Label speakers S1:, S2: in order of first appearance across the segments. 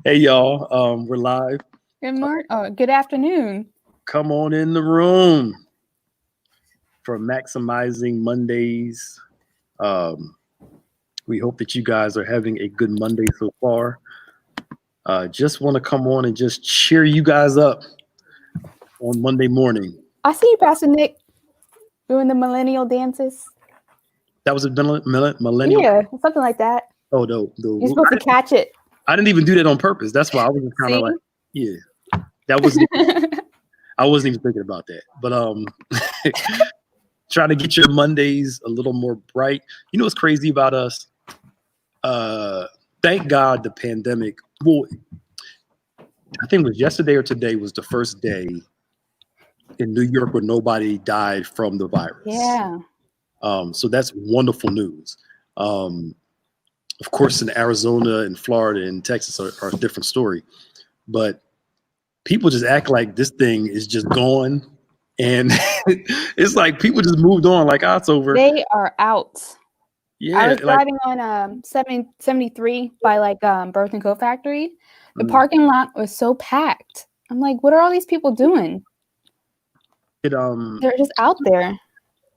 S1: Hey y'all, we're live.
S2: Good morning. Oh, good afternoon.
S1: Come on in the room for Maximizing Mondays. We hope that you guys are having a good Monday so far. Just want to come on and just cheer you guys up on Monday morning.
S2: I see you, Pastor Nick, doing the millennial dances.
S1: That was a millennial.
S2: Yeah, something like that.
S1: Oh no,
S2: You're supposed to catch it.
S1: I didn't even do that on purpose. That's why I was kind of like, yeah, that was. I wasn't even thinking about that. But trying to get your Mondays a little more bright. You know what's crazy about us? Thank God the pandemic. Well, I think it was yesterday or today was the first day in New York where nobody died from the virus.
S2: Yeah.
S1: So that's wonderful news. Of course, in Arizona and Florida and Texas are a different story. But people just act like this thing is just gone. And it's like people just moved on like, it's over.
S2: They are out.
S1: Yeah,
S2: I was driving on 73 by Birth and Co Factory. The parking lot was so packed. I'm like, what are all these people doing? They're just out there.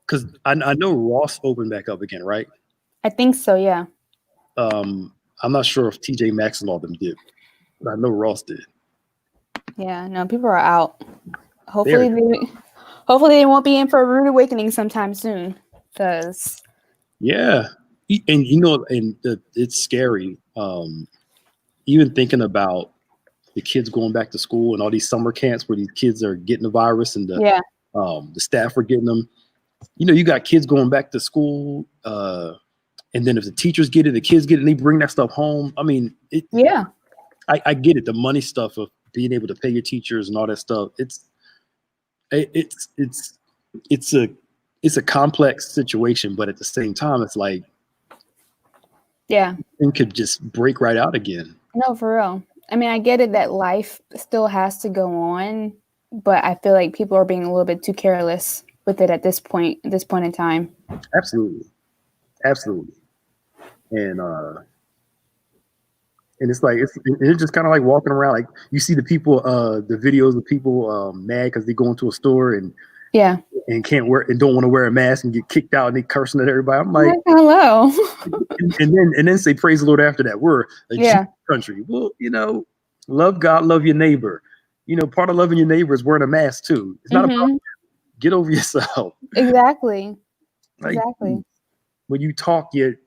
S1: Because I know Ross opened back up again, right?
S2: I think so, yeah.
S1: I'm not sure if TJ Maxx and all them did, but I know Ross did.
S2: Yeah, no, people are out. Hopefully they won't be in for a rude awakening sometime soon. Because
S1: yeah, and it's scary. Even thinking about the kids going back to school and all these summer camps where these kids are getting the virus and the staff are getting them. You know, you got kids going back to school, and then if the teachers get it, the kids get it, and they bring that stuff home. I mean, I get it. The money stuff of being able to pay your teachers and all that stuff. It's a complex situation, but at the same time, it's like, it could just break right out again.
S2: No, for real. I mean, I get it that life still has to go on, but I feel like people are being a little bit too careless with it at this point in time.
S1: Absolutely. And it's like it's just kind of like walking around. Like you see the people, the videos of people mad because they go into a store and can't wear and don't want to wear a mask and get kicked out and they cursing at everybody. I'm like,
S2: hello.
S1: and then say praise the Lord after that. We're a Jewish country. Well, love God, love your neighbor. Part of loving your neighbor is wearing a mask too. It's not about get over yourself.
S2: Exactly.
S1: When you talk, it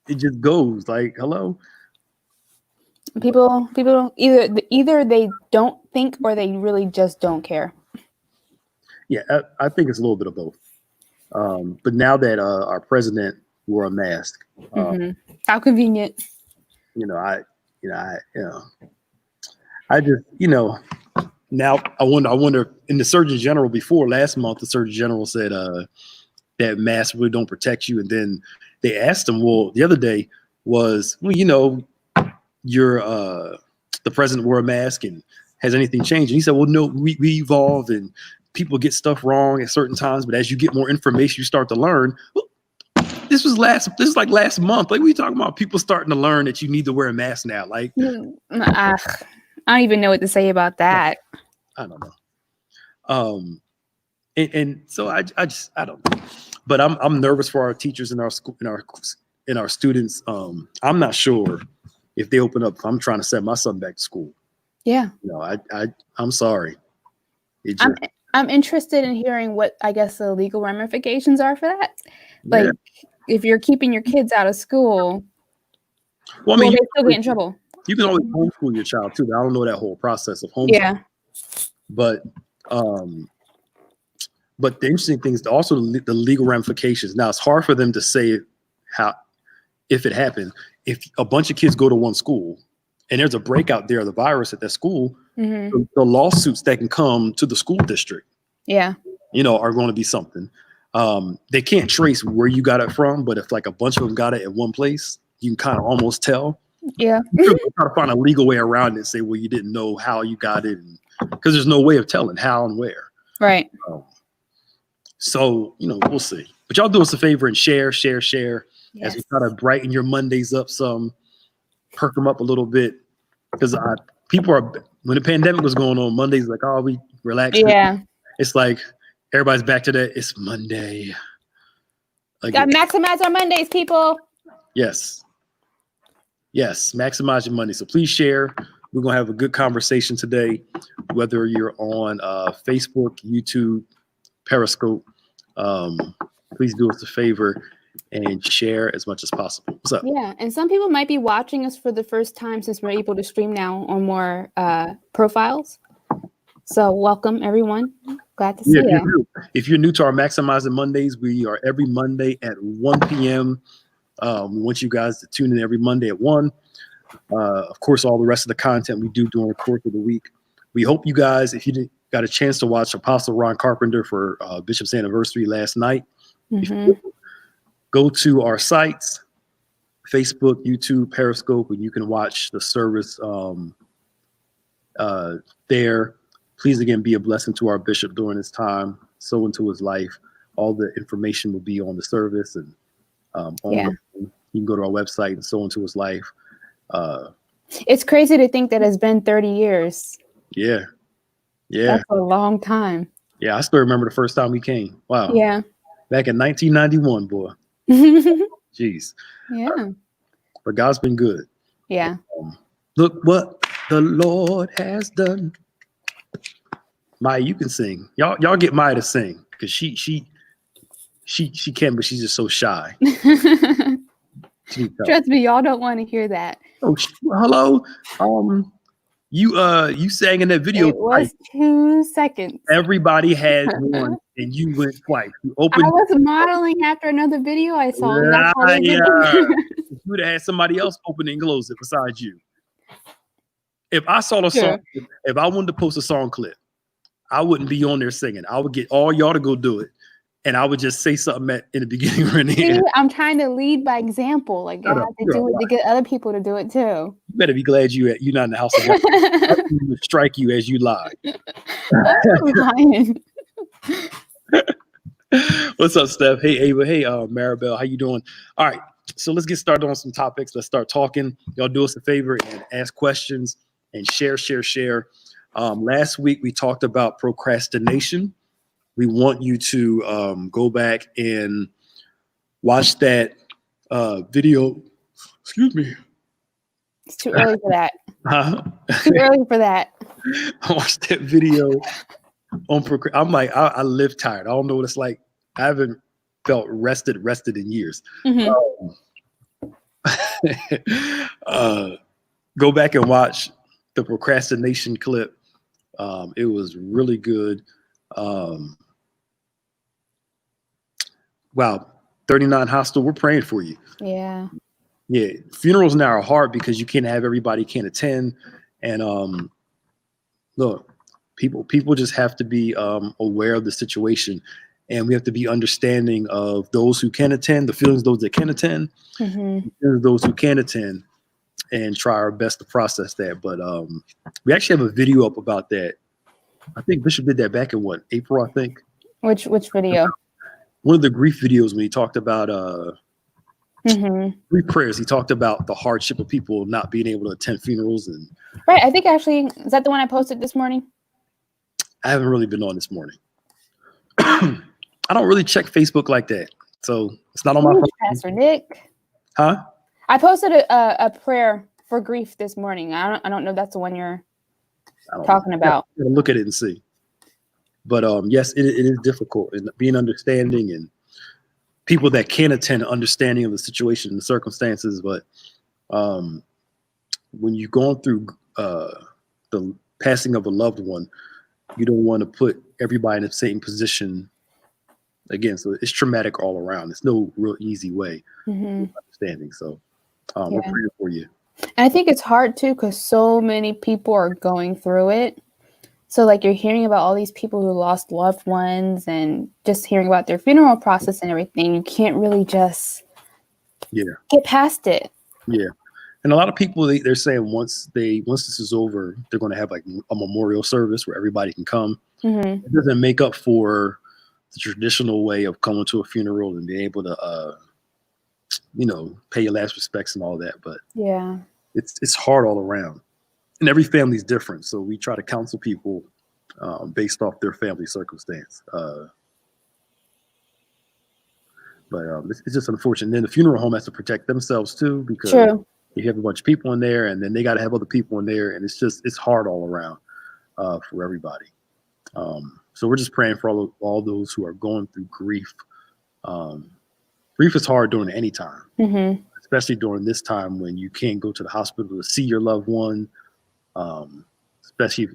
S1: just goes like, hello.
S2: People either they don't think or they really just don't care.
S1: Yeah, I think it's a little bit of both. But now that our president wore a mask,
S2: how convenient.
S1: I just now I wonder. In the Surgeon General before last month, the Surgeon General said that masks really don't protect you, and then they asked him. Well, the other day was the president wore a mask, and has anything changed? And he said, well, no, we evolve and people get stuff wrong at certain times, but as you get more information, you start to learn. Well, this is like last month. Like we talking about people starting to learn that you need to wear a mask now. Like
S2: I don't even know what to say about that.
S1: I don't know. And so I don't know. But I'm nervous for our teachers and our school and our students. I'm not sure if they open up. I'm trying to send my son back to school.
S2: Yeah.
S1: I'm sorry.
S2: I'm interested in hearing what I guess the legal ramifications are for that. Like if you're keeping your kids out of school, well, I mean, they still get in trouble.
S1: You can always homeschool your child too. But I don't know that whole process of homeschooling. Yeah. But the interesting thing is also the legal ramifications. Now it's hard for them to say if it happened. If a bunch of kids go to one school and there's a breakout there of the virus at that school, the lawsuits that can come to the school district, are going to be something. They can't trace where you got it from, but if like a bunch of them got it at one place, you can kind of almost tell.
S2: Yeah.
S1: You try to find a legal way around it and say, well, you didn't know how you got it, because there's no way of telling how and where.
S2: Right.
S1: So, we'll see. But y'all do us a favor and share. as we try to brighten your Mondays up some, perk them up a little bit. Because people are, when the pandemic was going on, Mondays like, oh, we relaxed.
S2: Yeah.
S1: It's like everybody's back to that. It's Monday.
S2: Got to maximize our Mondays, people.
S1: Yes. Yes, maximize your money. So please share. We're going to have a good conversation today, whether you're on Facebook, YouTube, Periscope. Please do us a favor and share as much as possible. What's up?
S2: Yeah, and some people might be watching us for the first time since we're able to stream now on more profiles. So welcome, everyone. Glad to see you.
S1: If you're new to our Maximizing Mondays, we are every Monday at 1 p.m. We want you guys to tune in every Monday at 1. Of course, all the rest of the content we do during the course of the week. We hope you guys, if you got a chance to watch Apostle Ron Carpenter for Bishop's anniversary last night, go to our sites, Facebook, YouTube, Periscope, and you can watch the service there. Please, again, be a blessing to our bishop during this time, sow into his life. All the information will be on the service, and you can go to our website and sow into his life.
S2: It's crazy to think that it's been 30 years.
S1: Yeah.
S2: That's a long time.
S1: Yeah, I still remember the first time we came. Wow.
S2: Yeah.
S1: Back in 1991, boy. Jeez.
S2: Yeah.
S1: But God's been good.
S2: Yeah.
S1: Look what the Lord has done. Maya, you can sing. Y'all get Maya to sing because she can, but she's just so shy.
S2: Trust me, y'all don't want to hear that.
S1: Oh, hello. You sang in that video.
S2: It was 2 seconds.
S1: Everybody had one, and you went twice. You opened.
S2: I was modeling after another video I saw. And that's how they did it.
S1: You would have had somebody else open and close it besides you. If I saw the song, if I wanted to post a song clip, I wouldn't be on there singing. I would get all y'all to go do it, and I would just say something in the beginning or in the end.
S2: I'm trying to lead by example. Like I have to do it to get other people to do it too.
S1: You better be glad you're not in the house of God. I would strike you as you lie. What's up, Steph? Hey, Ava. Hey, Maribel. How you doing? All right. So let's get started on some topics. Let's start talking. Y'all do us a favor and ask questions and share. Last week we talked about procrastination. We want you to go back and watch that video. Excuse me.
S2: It's too early for that. Too early for that.
S1: I watched that video on I'm like, I live tired. I don't know what it's like. I haven't felt rested in years. Go back and watch the procrastination clip. It was really good. Wow. 39 Hostel, we're praying for you.
S2: Yeah.
S1: Yeah. Funerals now are hard because you can't have everybody can't attend. And look, people just have to be aware of the situation, and we have to be understanding of those who can attend, the feelings of those that can attend, those who can attend, and try our best to process that. But we actually have a video up about that. I think Bishop did that back in April, I think.
S2: Which video?
S1: One of the grief videos when he talked about grief prayers. He talked about the hardship of people not being able to attend funerals. And
S2: right. I think actually, is that the one I posted this morning?
S1: I haven't really been on this morning. I don't really check Facebook like that. So it's not on my phone.
S2: Pastor Nick.
S1: Huh?
S2: I posted a prayer for grief this morning. I don't know if that's the one you're talking about.
S1: I'm gonna look at it and see. But yes, it is difficult, and being understanding and people that can attend, understanding of the situation and the circumstances. But when you're going through the passing of a loved one, you don't want to put everybody in the same position again. So it's traumatic all around. There's no real easy way of understanding. So we're praying for you.
S2: And I think it's hard too, because so many people are going through it. So like you're hearing about all these people who lost loved ones and just hearing about their funeral process and everything. You can't really just get past it. Yeah.
S1: And a lot of people, they're saying once this is over, they're going to have like a memorial service where everybody can come. It doesn't make up for the traditional way of coming to a funeral and being able to pay your last respects and all that. But
S2: yeah,
S1: it's hard all around, and every family's different. So we try to counsel people based off their family circumstance. But it's just unfortunate. And then the funeral home has to protect themselves too, because
S2: true.
S1: you have a bunch of people in there, and then they got to have other people in there, and it's hard all around for everybody. So we're just praying for all those who are going through grief. Grief is hard during any time, especially during this time when you can't go to the hospital to see your loved one. Especially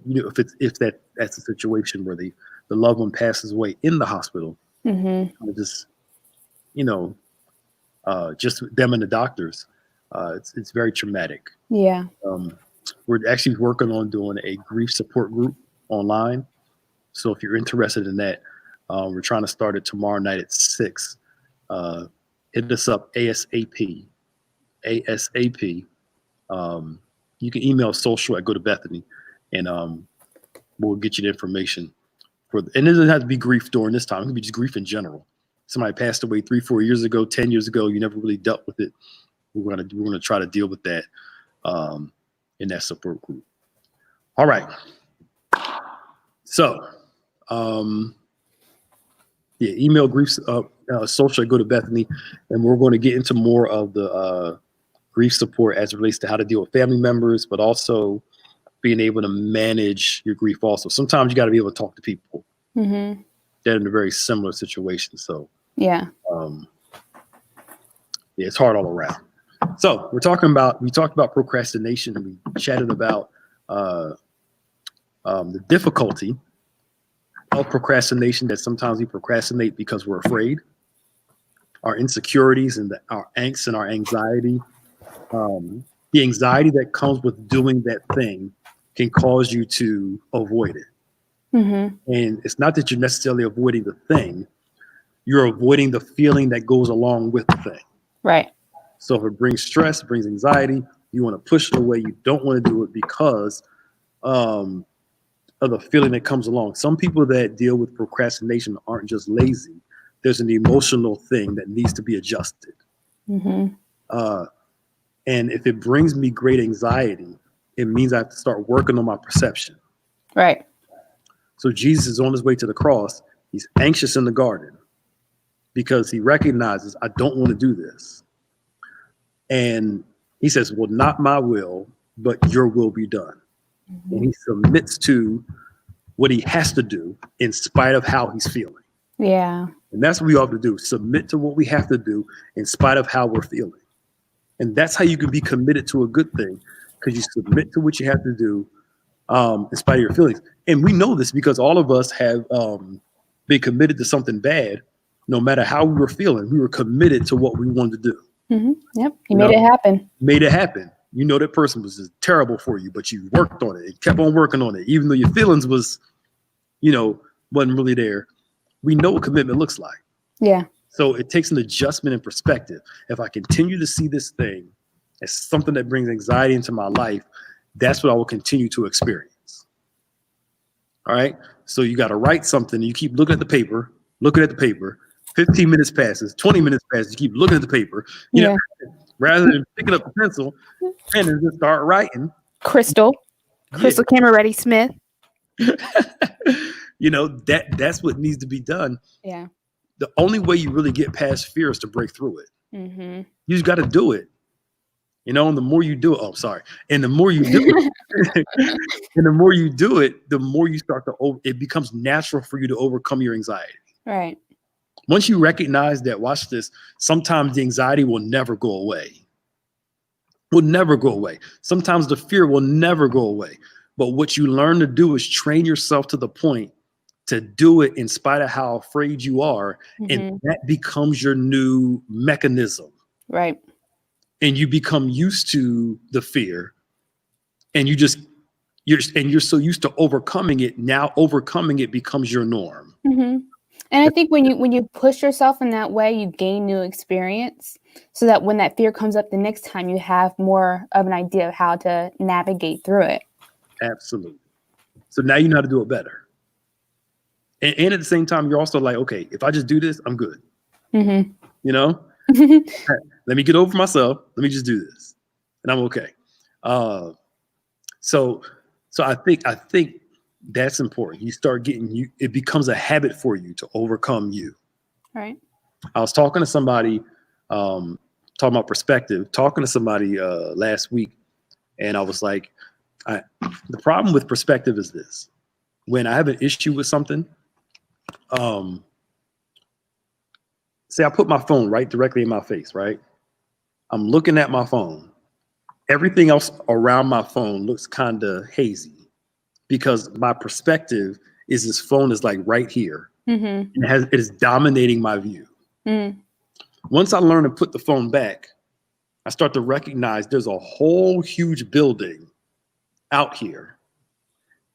S1: if that's a situation where the loved one passes away in the hospital. Just just them and the doctors. It's very traumatic.
S2: Yeah.
S1: We're actually working on doing a grief support group online. So if you're interested in that, we're trying to start it tomorrow night at 6. Hit us up ASAP. ASAP. You can email social@GoToBethany, and we'll get you the information. And it doesn't have to be grief during this time. It can be just grief in general. Somebody passed away 3-4 years ago, 10 years ago. You never really dealt with it. We're gonna try to deal with that in that support group. All right. So, email grief social@GoToBethany, and we're going to get into more of the grief support as it relates to how to deal with family members, but also being able to manage your grief. Also, sometimes you got to be able to talk to people that are in a very similar situation. So, it's hard all around. So we talked about procrastination, and we chatted about the difficulty of procrastination, that sometimes we procrastinate because we're afraid, our insecurities and our angst and our anxiety. The anxiety that comes with doing that thing can cause you to avoid it. And it's not that you're necessarily avoiding the thing, you're avoiding the feeling that goes along with the thing.
S2: Right.
S1: So if it brings stress, it brings anxiety, you want to push it away. You don't want to do it because of the feeling that comes along. Some people that deal with procrastination aren't just lazy. There's an emotional thing that needs to be adjusted. And if it brings me great anxiety, it means I have to start working on my perception.
S2: Right.
S1: So Jesus is on his way to the cross. He's anxious in the garden because he recognizes, I don't want to do this. And he says, well, not my will, but your will be done. And he submits to what he has to do in spite of how he's feeling.
S2: Yeah.
S1: And that's what we ought to do. Submit to what we have to do in spite of how we're feeling. And that's how you can be committed to a good thing, because you submit to what you have to do in spite of your feelings. And we know this because all of us have been committed to something bad. No matter how we were feeling, we were committed to what we wanted to do.
S2: Yep. You made it happen.
S1: Made it happen. You know that person was just terrible for you, but you worked on it and kept on working on it, even though your feelings wasn't really there. We know what commitment looks like.
S2: Yeah.
S1: So it takes an adjustment in perspective. If I continue to see this thing as something that brings anxiety into my life, that's what I will continue to experience. All right. So you got to write something. You keep looking at the paper. 15 minutes passes, 20 minutes passes. You keep looking at the paper. You know, rather than picking up the pencil and then just start writing.
S2: Crystal camera ready, Smith.
S1: That's what needs to be done.
S2: Yeah.
S1: The only way you really get past fear is to break through it. You just got to do it. And the more you do it, and the more you do it, and the more you do it, the more you start to it becomes natural for you to overcome your anxiety.
S2: Right.
S1: Once you recognize that, watch this, sometimes the anxiety will never go away. Sometimes the fear will never go away. But what you learn to do is train yourself to the point to do it in spite of how afraid you are. And that becomes your new mechanism.
S2: Right.
S1: And you become used to the fear. And you're so used to overcoming it. Now overcoming it becomes your norm.
S2: And I think when you push yourself in that way, you gain new experience, so that when that fear comes up the next time, you have more of an idea of how to navigate through it.
S1: Absolutely. So now you know how to do it better. And at the same time, you're also like, okay, if I just do this, I'm good. Let me get over myself. Let me just do this, and I'm okay. So I think that's important. You start getting it becomes a habit for you to overcome you.
S2: Right.
S1: I was talking to somebody, talking about perspective, talking to somebody last week, and I was like, the problem with perspective is this. When I have an issue with something, say I put my phone right directly in my face, right? I'm looking at my phone. Everything else around my phone looks kind of hazy because my perspective is this phone is like right here.
S2: Mm-hmm.
S1: It is dominating my view.
S2: Mm.
S1: Once I learn to put the phone back, I start to recognize there's a whole huge building out here.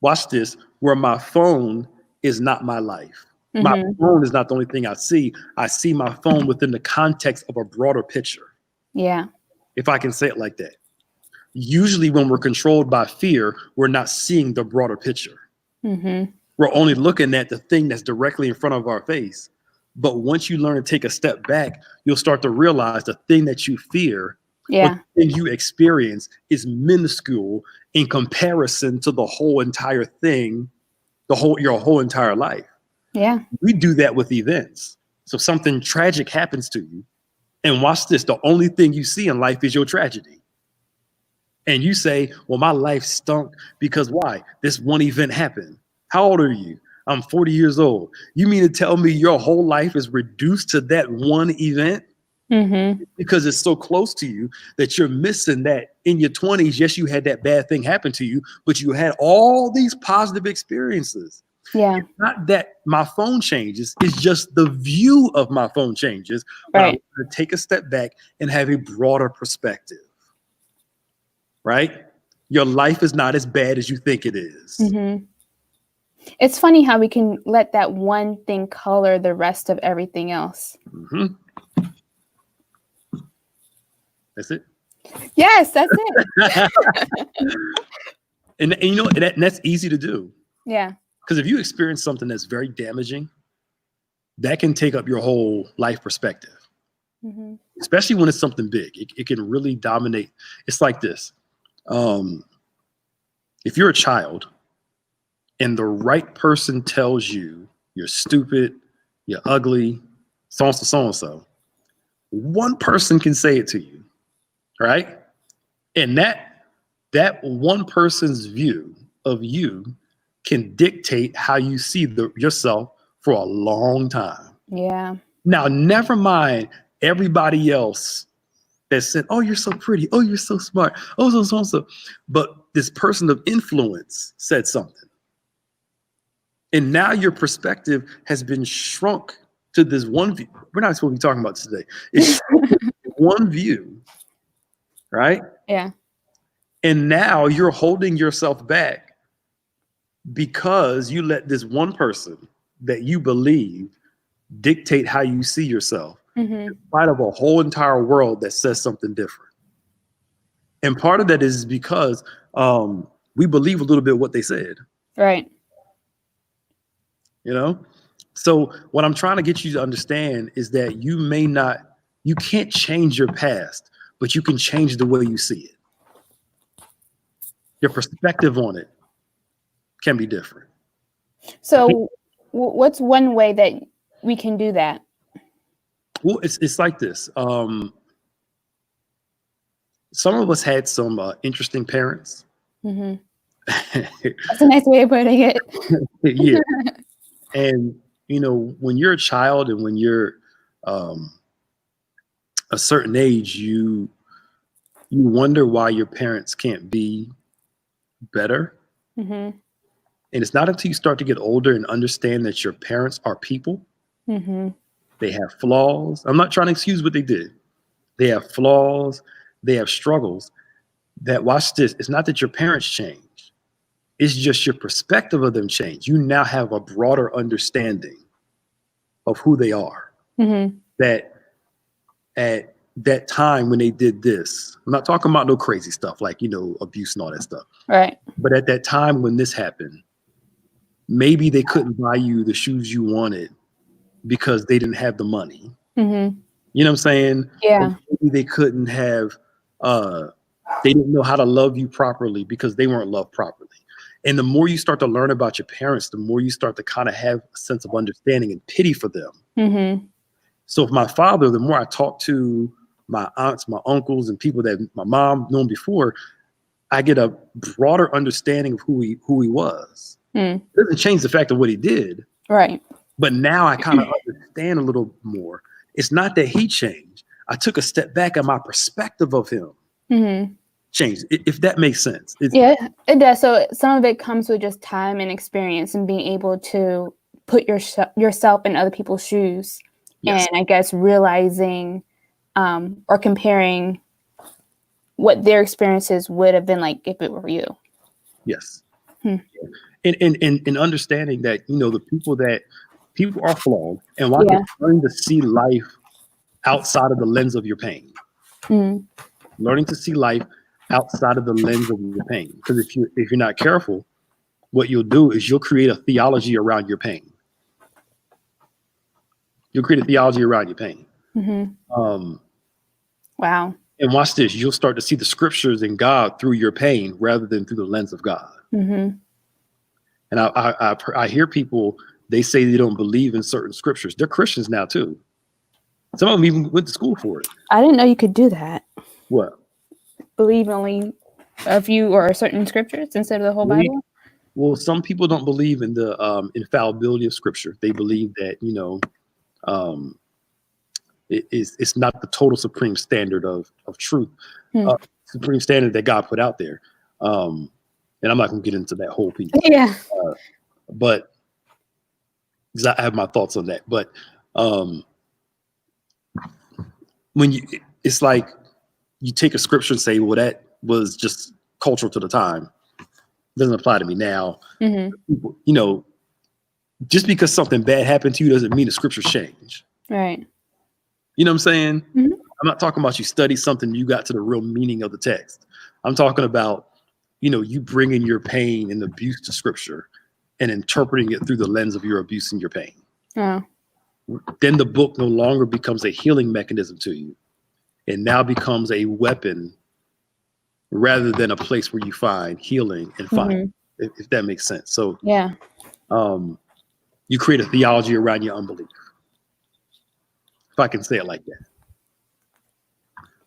S1: Watch this, where my phone is not my life.
S2: Mm-hmm.
S1: My phone is not the only thing I see. I see my phone within the context of a broader picture.
S2: Yeah.
S1: If I can say it like that. Usually when we're controlled by fear, we're not seeing the broader picture.
S2: Mm-hmm.
S1: We're only looking at the thing that's directly in front of our face. But once you learn to take a step back, you'll start to realize the thing that you fear,
S2: Yeah.
S1: the thing you experience is minuscule in comparison to the whole entire thing, your whole entire life.
S2: Yeah.
S1: We do that with events. So something tragic happens to you, and watch this, the only thing you see in life is your tragedy. And you say, well, my life stunk because why? This one event happened. How old are you? I'm 40 years old. You mean to tell me your whole life is reduced to that one event?
S2: Mm-hmm.
S1: Because it's so close to you that you're missing that in your 20s. Yes, you had that bad thing happen to you, but you had all these positive experiences.
S2: Yeah.
S1: It's not that my phone changes, it's just the view of my phone changes. But
S2: Right.
S1: I'm going to take a step back and have a broader perspective. Right? Your life is not as bad as you think it is.
S2: Mm-hmm. It's funny how we can let that one thing color the rest of everything else.
S1: Mm-hmm. That's it.
S2: Yes, that's it.
S1: and you know, and that's easy to do.
S2: Yeah.
S1: Because if you experience something that's very damaging, that can take up your whole life perspective. Mm-hmm. Especially when it's something big. It can really dominate. It's like this. If you're a child and the right person tells you you're stupid, you're ugly, so-and-so, one person can say it to you, right? And that one person's view of you can dictate how you see yourself for a long time.
S2: Yeah.
S1: Now, never mind everybody else that said, oh, you're so pretty. Oh, you're so smart. Oh, so. But this person of influence said something. And now your perspective has been shrunk to this one view. We're not supposed to be talking about this today. It's one view, right?
S2: Yeah.
S1: And now you're holding yourself back because you let this one person that you believe dictate how you see yourself, in spite of a whole entire world that says something different. And part of that is because we believe a little bit what they said.
S2: Right.
S1: You know? So what I'm trying to get you to understand is that you can't change your past, but you can change the way you see it. Your perspective on it can be different.
S2: So what's one way that we can do that?
S1: Well, it's like this. Some of us had some interesting parents.
S2: Mm-hmm. That's a nice way of putting it.
S1: Yeah. And, you know, when you're a child and when you're a certain age, you wonder why your parents can't be better. Mm-hmm. And it's not until you start to get older and understand that your parents are people. Mm-hmm. They have flaws. I'm not trying to excuse what they did. They have flaws. They have struggles. That, watch this, it's not that your parents change. It's just your perspective of them change. You now have a broader understanding of who they are. Mm-hmm. That at that time when they did this, I'm not talking about no crazy stuff like, you know, abuse and all that stuff.
S2: Right.
S1: But at that time when this happened, maybe they couldn't buy you the shoes you wanted because they didn't have the money. Mm-hmm. You know what I'm saying?
S2: Yeah.
S1: Or maybe they couldn't have, they didn't know how to love you properly because they weren't loved properly. And the more you start to learn about your parents, the more you start to kind of have a sense of understanding and pity for them.
S2: Mm-hmm.
S1: So with my father, the more I talk to my aunts, my uncles, and people that my mom known before, I get a broader understanding of who he was. It doesn't change the fact of what he did.
S2: Right.
S1: But now I kind of understand a little more. It's not that he changed. I took a step back and my perspective of him changed, if that makes sense.
S2: Yeah, it does. So some of it comes with just time and experience and being able to put yourself in other people's shoes. Yes. And I guess realizing or comparing what their experiences would have been like if it were you.
S1: Yes. And understanding that, the people are flawed, and why they're learning to see life outside of the lens of your pain. Learning to see life outside of the lens of your pain. Because if you're not careful, what you'll do is you'll create a theology around your pain. You'll create a theology around your pain.
S2: Wow.
S1: And watch this. You'll start to see the scriptures in God through your pain rather than through the lens of God. And I hear people, they say they don't believe in certain scriptures. They're Christians now too. Some of them even went to school for it.
S2: I didn't know you could do that.
S1: What?
S2: Believe only a few or certain scriptures instead of the whole Bible?
S1: Well, some people don't believe in the infallibility of scripture. They believe that, it's not the total supreme standard of truth, supreme standard that God put out there. And I'm not going to get into that whole piece.
S2: Yeah.
S1: But because I have my thoughts on that. But it's like you take a scripture and say, well, that was just cultural to the time. It doesn't apply to me now. People, just because something bad happened to you doesn't mean the scriptures change.
S2: Right.
S1: You know what I'm saying? I'm not talking about you study something, you got to the real meaning of the text. I'm talking about, you bringing your pain and abuse to scripture and interpreting it through the lens of your abuse and your pain.
S2: Oh.
S1: Then the book no longer becomes a healing mechanism to you. It now becomes a weapon rather than a place where you find healing and find, if that makes sense. So
S2: yeah,
S1: you create a theology around your unbelief. If I can say it like that.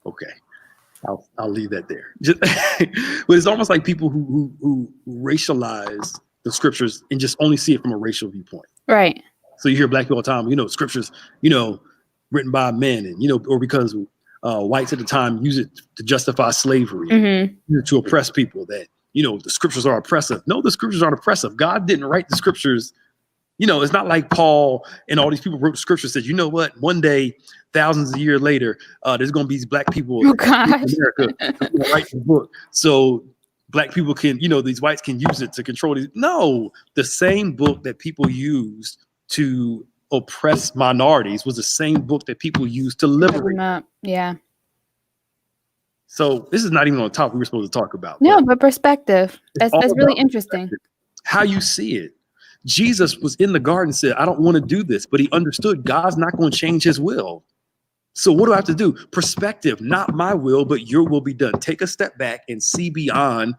S1: Okay. I'll leave that there. But it's almost like people who racialize the scriptures and just only see it from a racial viewpoint.
S2: Right.
S1: So you hear black people all the time, scriptures, written by men and, or because whites at the time use it to justify slavery, to oppress people, that, the scriptures are oppressive. No, the scriptures aren't oppressive. God didn't write the scriptures. It's not like Paul and all these people wrote the scripture said, you know what, one day, thousands of years later, there's going to be these black people in America write the book. So black people can, these whites can use it to control these. No, the same book that people used to oppress minorities was the same book that people used to liberate.
S2: Yeah.
S1: So this is not even on the topic we're supposed to talk about.
S2: No, but perspective. That's really interesting.
S1: How you see it. Jesus was in the garden and said, I don't want to do this, but he understood God's not going to change his will. So what do I have to do? Perspective, not my will, but your will be done. Take a step back and see beyond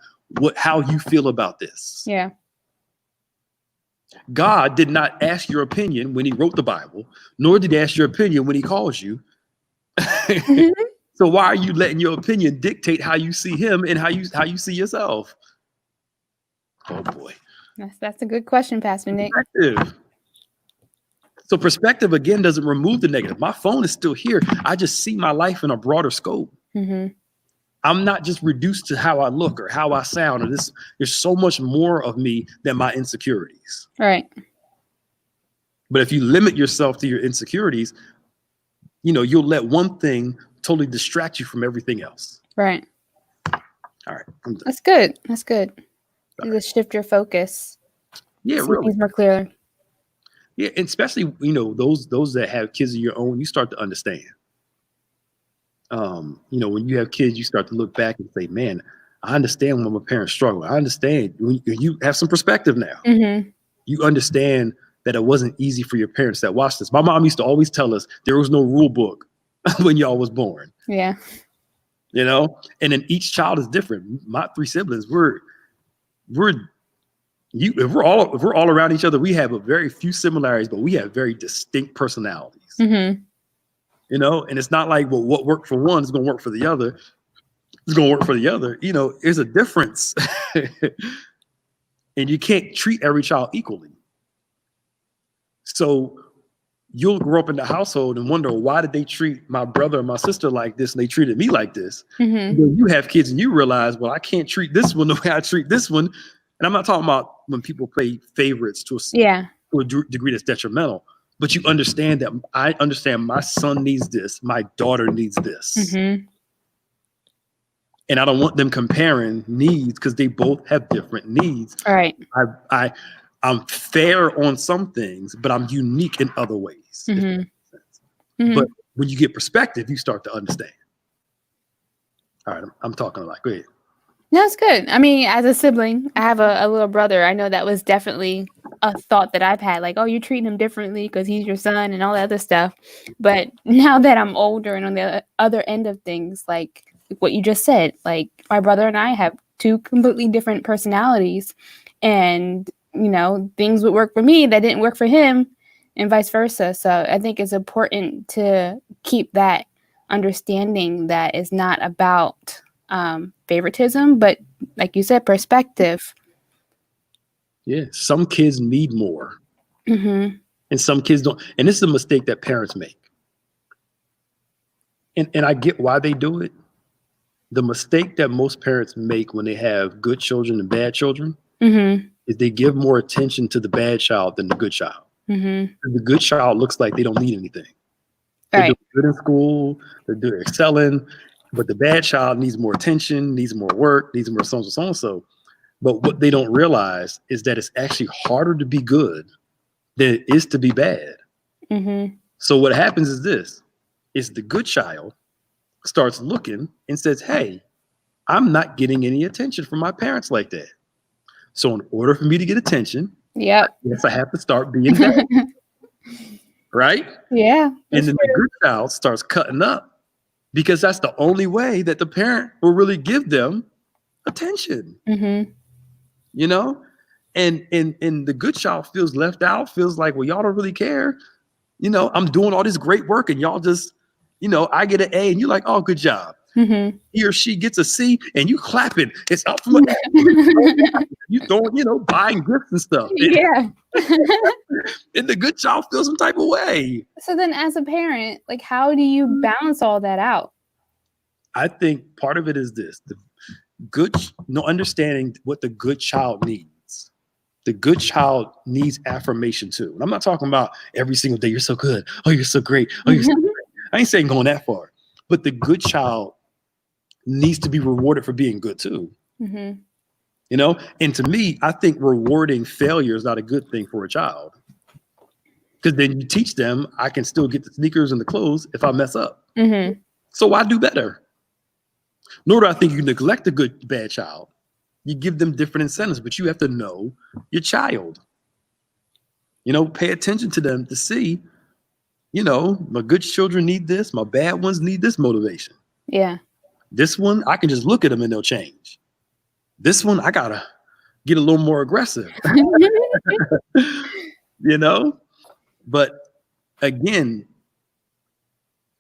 S1: how you feel about this.
S2: Yeah.
S1: God did not ask your opinion when he wrote the Bible, nor did he ask your opinion when he calls you. So why are you letting your opinion dictate how you see him and how you see yourself? Oh boy.
S2: That's a good question, Pastor Nick.
S1: So perspective, again, doesn't remove the negative. My phone is still here. I just see my life in a broader scope. I'm not just reduced to how I look or how I sound or this. There's so much more of me than my insecurities.
S2: Right.
S1: But if you limit yourself to your insecurities, you'll let one thing totally distract you from everything else.
S2: Right.
S1: All right.
S2: That's good. You just shift your focus.
S1: Yeah, really.
S2: Things more clearly.
S1: Yeah, and especially those that have kids of your own, you start to understand. When you have kids, you start to look back and say, "Man, I understand when my parents struggle. I understand." When you have some perspective now. You understand that it wasn't easy for your parents that watched this. My mom used to always tell us there was no rule book when y'all was born.
S2: Yeah.
S1: You know, and then each child is different. My 3 siblings, if we're all around each other, we have a very few similarities, but we have very distinct personalities.
S2: Mm-hmm.
S1: You know, and it's not like, well, what worked for one is going to work for the other. It's going to work for the other. You know, there's a difference, and you can't treat every child equally. So you'll grow up in the household and wonder, why did they treat my brother and my sister like this and they treated me like this?
S2: Mm-hmm.
S1: And then you have kids and you realize, well, I can't treat this one the way I treat this one. And I'm not talking about when people play favorites to a degree that's detrimental, but you understand that I understand my son needs this, my daughter needs this.
S2: Mm-hmm.
S1: And I don't want them comparing needs because they both have different needs.
S2: All right.
S1: I'm fair on some things, but I'm unique in other ways.
S2: Mm-hmm.
S1: If that makes sense.
S2: Mm-hmm.
S1: But when you get perspective, you start to understand. All right, I'm talking a lot. Go ahead.
S2: No, it's good. I mean, as a sibling, I have a little brother. I know that was definitely a thought that I've had, like, oh, you're treating him differently because he's your son and all that other stuff. But now that I'm older and on the other end of things, like what you just said, like my brother and I have 2 completely different personalities, and you know, things would work for me that didn't work for him, and vice versa. So I think it's important to keep that understanding that it's not about favoritism, but like you said, perspective.
S1: Yeah, some kids need more,
S2: Mm-hmm.
S1: and some kids don't. And this is a mistake that parents make. And I get why they do it. The mistake that most parents make when they have good children and bad children
S2: Mm-hmm.
S1: is they give more attention to the bad child than the good child.
S2: Mm-hmm.
S1: The good child looks like they don't need anything.
S2: Right.
S1: They're doing good in school, they're excelling, but the bad child needs more attention, needs more work, needs more so. But what they don't realize is that it's actually harder to be good than it is to be bad.
S2: Mm-hmm.
S1: So what happens is this, is the good child starts looking and says, hey, I'm not getting any attention from my parents like that. So in order for me to get attention,
S2: Yep.
S1: yes, I have to start being bad. Right?
S2: Yeah.
S1: And then the good child starts cutting up because that's the only way that the parent will really give them attention.
S2: Mm-hmm.
S1: You know? And the good child feels left out, feels like, well, y'all don't really care. You know, I'm doing all this great work and y'all just, you know, I get an A and you're like, oh, good job.
S2: Mm-hmm.
S1: He or she gets a C and you clapping. It's up from you throwing, you know, buying gifts and stuff.
S2: Yeah.
S1: And the good child feels some type of way.
S2: So then as a parent, like, how do you balance all that out?
S1: I think part of it is this, understanding what the good child needs. The good child needs affirmation too. And I'm not talking about every single day, you're so good. Oh, you're so great. Oh, you're so great. I ain't saying going that far, but the good child needs to be rewarded for being good too.
S2: Mm-hmm.
S1: You know, and to me, I think rewarding failure is not a good thing for a child. Because then you teach them, I can still get the sneakers and the clothes if I mess up.
S2: Mm-hmm.
S1: So why do better? Nor do I think you neglect the bad child. You give them different incentives, but you have to know your child. You know, pay attention to them to see, you know, my good children need this, my bad ones need this motivation.
S2: Yeah.
S1: This one, I can just look at them and they'll change. This one, I gotta get a little more aggressive. You know? But again,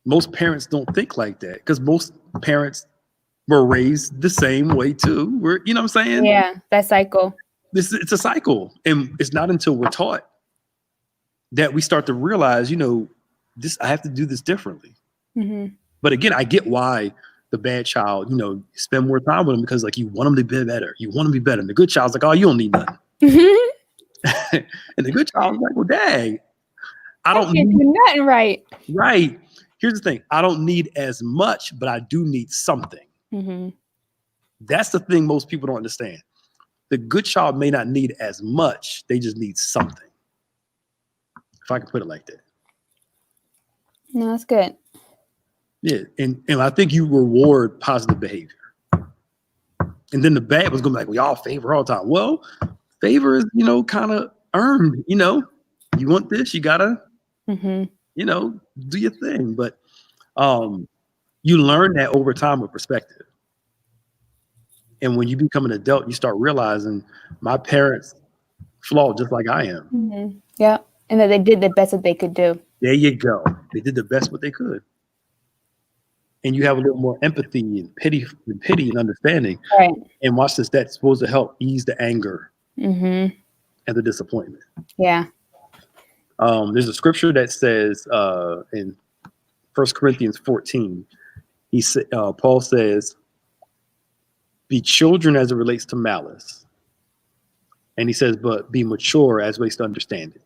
S1: most parents don't think like that because most parents were raised the same way too. You know what I'm saying?
S2: Yeah, that cycle.
S1: It's a cycle. And it's not until we're taught that we start to realize, you know, I have to do this differently.
S2: Mm-hmm.
S1: But again, I get why the bad child, you know, spend more time with them because like you want them to be better. You want them to be better. And the good child's like, oh, you don't need nothing. And the good child's like, well, dang, I don't need
S2: nothing right.
S1: Right. Here's the thing. I don't need as much, but I do need something.
S2: Mm-hmm.
S1: That's the thing most people don't understand. The good child may not need as much. They just need something. If I can put it like that.
S2: No, that's good.
S1: Yeah. And I think you reward positive behavior. And then the bad was going to be like, we all favor all the time. Well, favor is, you know, kind of earned, you know. You want this, you got to,
S2: mm-hmm.
S1: you know, do your thing. But You learn that over time with perspective. And when you become an adult, you start realizing my parents flawed just like I am.
S2: Mm-hmm. Yeah. And that they did the best that they could do.
S1: There you go. They did the best what they could. And you have a little more empathy and pity and understanding.
S2: Right.
S1: And watch this, that's supposed to help ease the anger
S2: and
S1: the disappointment.
S2: Yeah.
S1: There's a scripture that says in 1 Corinthians 14, Paul says, be children as it relates to malice. And he says, but be mature as it relates to understanding.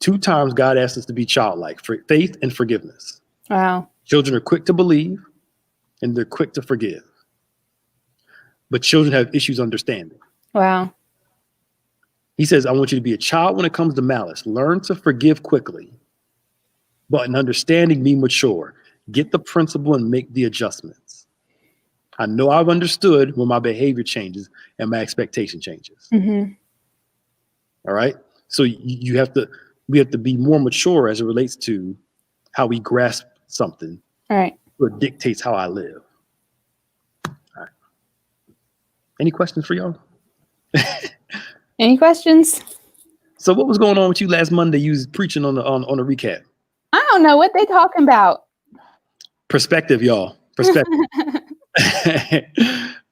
S1: 2 times God asks us to be childlike, for faith and forgiveness.
S2: Wow.
S1: Children are quick to believe and they're quick to forgive. But children have issues understanding.
S2: Wow.
S1: He says, I want you to be a child when it comes to malice. Learn to forgive quickly, but in understanding, be mature. Get the principle and make the adjustments. I know I've understood when my behavior changes and my expectation changes. All right. So we have to be more mature as it relates to how we grasp something.
S2: All right.
S1: So it dictates how I live. All right. Any questions for y'all?
S2: Any questions?
S1: So what was going on with you last Monday? You was preaching on the recap.
S2: I don't know what they talking about.
S1: Perspective, y'all. Perspective.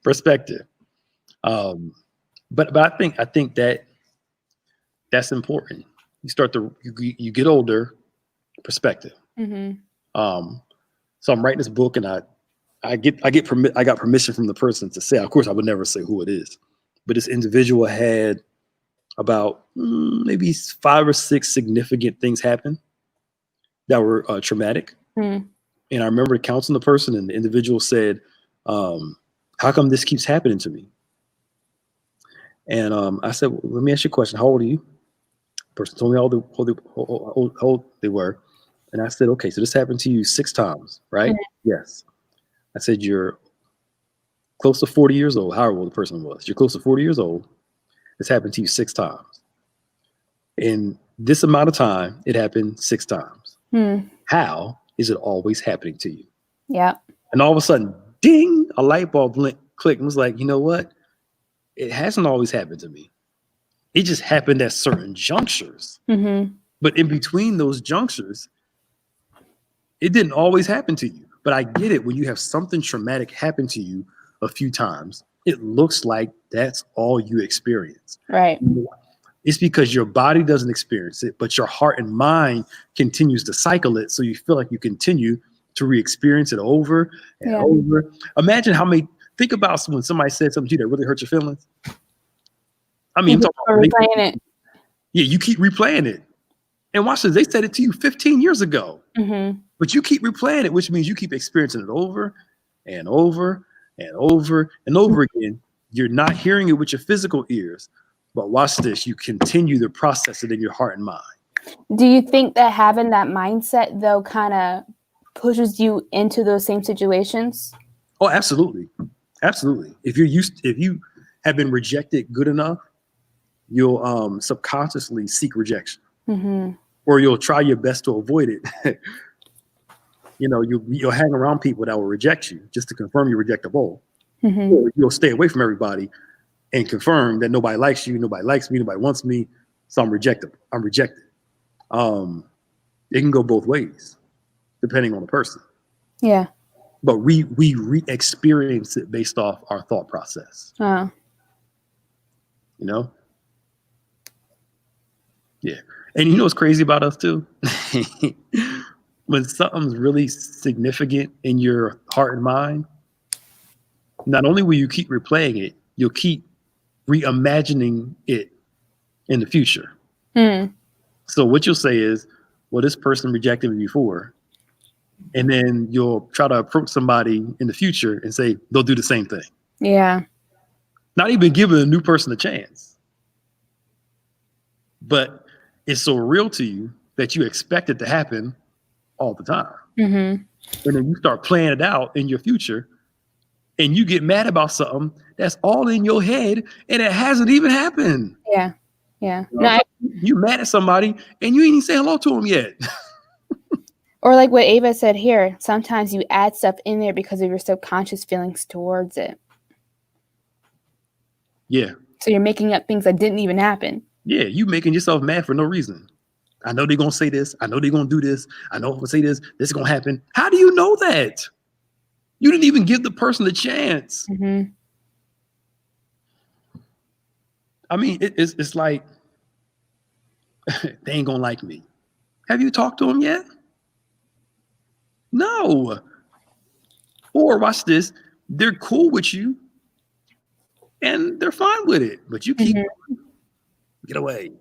S1: Perspective. But I think that's important. You start to you get older. Perspective. So I'm writing this book, and I got permission from the person to say. Of course, I would never say who it is, but this individual had about maybe 5 or 6 significant things happen that were traumatic. And I remember counseling the person, and the individual said, how come this keeps happening to me? And I said, well, let me ask you a question. How old are you? The person told me how old they were. And I said, okay, so this happened to you 6 times, right? Yes. I said, you're close to 40 years old. However old the person was. You're close to 40 years old. This happened to you 6 times. In this amount of time, it happened 6 times. How is it always happening to you?
S2: Yeah.
S1: And all of a sudden, ding, a light bulb clicked and was like, you know what? It hasn't always happened to me. It just happened at certain junctures. But in between those junctures, it didn't always happen to you. But I get it. When you have something traumatic happen to you a few times, it looks like that's all you experience.
S2: Right.
S1: It's because your body doesn't experience it, but your heart and mind continues to cycle it. So you feel like you continue to re-experience it over and over. Imagine think about when somebody said something to you that really hurt your feelings. I mean, I'm talking about
S2: replaying it.
S1: Yeah, you keep replaying it. And watch this, they said it to you 15 years ago. But you keep replaying it, which means you keep experiencing it over and over and over and over again. You're not hearing it with your physical ears, but watch this, you continue to process it in your heart and mind.
S2: Do you think that having that mindset, though, kind of pushes you into those same situations?
S1: Oh, absolutely. Absolutely. If you have been rejected good enough, you'll subconsciously seek rejection. Or you'll try your best to avoid it. You'll hang around people that will reject you just to confirm you're rejectable. Or you'll stay away from everybody and confirm that nobody likes you, nobody likes me, nobody wants me, so I'm rejected. It can go both ways, depending on the person.
S2: Yeah.
S1: But we re-experience it based off our thought process. Yeah. And you know what's crazy about us too? When something's really significant in your heart and mind, not only will you keep replaying it, you'll keep reimagining it in the future. So what you'll say is, well, this person rejected me before. And then you'll try to approach somebody in the future and say they'll do the same thing.
S2: Yeah. Not
S1: even giving a new person a chance. But it's so real to you that you expect it to happen all the time. And then you start playing it out in your future and you get mad about something that's all in your head and it hasn't even happened.
S2: Yeah. Yeah.
S1: You mad at somebody and you ain't even say hello to them yet.
S2: Or like what Ava said here, sometimes you add stuff in there because of your subconscious feelings towards it.
S1: Yeah.
S2: So you're making up things that didn't even happen.
S1: Yeah, you making yourself mad for no reason. I know they're going to say this. I know they're going to do this. I know if I say this, this is going to happen. How do you know that? You didn't even give the person a chance.
S2: Mm-hmm.
S1: I mean, it's like, they ain't going to like me. Have you talked to them yet? No. Or watch this. They're cool with you and they're fine with it, but you keep get away.